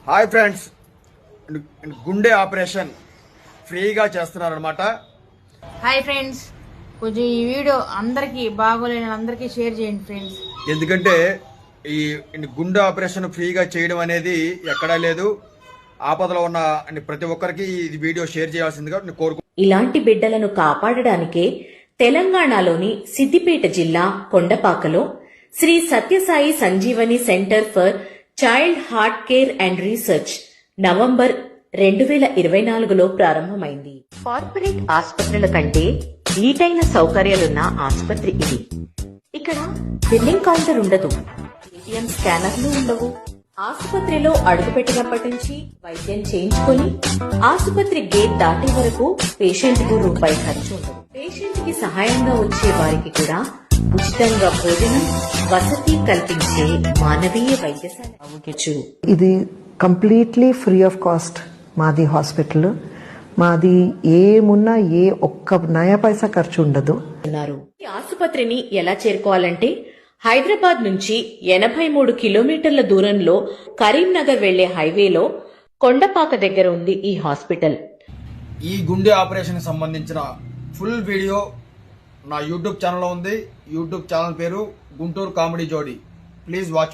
Hi friends, గుండె operation ఫ్రీగా చేస్తున్నారనమాట. హాయ్ ఫ్రెండ్స్, కొంచెం ఈ వీడియో అందరికి బాగోలేని అందరికీ షేర్ చేయండి ఫ్రెండ్స్. ఎందుకంటే ఈ గుండె ఆపరేషన్ ఫ్రీగా చేయడం అనేది ఎక్కడా లేదు. ఆపదలో ఉన్న ప్రతి ఒక్కరికి ఈ వీడియో షేర్ చేయాల్సిందిగా ఇలాంటి బిడ్డలను కాపాడడానికే తెలంగాణలోని సిద్దిపేట జిల్లా కొండపాకలో Sri Sathya Sai Sanjeevani centre for child heart care and research November 2024లో ప్రారంభమైంది. కార్పొరేట్ ఆసుపత్రుల కంటే నీటైన సౌకర్యాలున్న ఆసుపత్రి ఇది. ఇక్కడ బిల్లింగ్ కౌంటర్ ఉండదు, ఏటీఎం స్కానర్లు ఉండవు. ఆసుపత్రిలో అడుగుపెట్టినప్పటి నుంచి వైద్యం చేయించుకొని ఆసుపత్రి గేట్ దాటే వరకు పేషెంట్ కు రూపాయి ఖర్చు ఉండదు. పేషెంట్ కి సహాయంగా వచ్చే వారికి కూడా ఉచితంగా భోజనం, వసతి కల్పించే మానవీయ వైద్యశాల. ఇది కంప్లీట్లీ ఫ్రీ ఆఫ్ కాస్ట్ మాది హాస్పిటల్. మాది ఏమున్నా ఒక్క నయా పైసా ఖర్చు ఉండదు. ఈ ఆసుపత్రిని ఎలా చేరుకోవాలంటే హైదరాబాద్ నుంచి 83 కిలోమీటర్ల దూరంలో కరీంనగర్ వెళ్లే హైవేలో కొండపాక దగ్గర ఉంది ఈ హాస్పిటల్. ఈ గుండె ఆపరేషన్ సంబంధించిన ఫుల్ వీడియో నా యూట్యూబ్ ఛానల్లో ఉంది. యూట్యూబ్ ఛానల్ పేరు గుంటూరు కామెడీ జోడీ. Please watch me.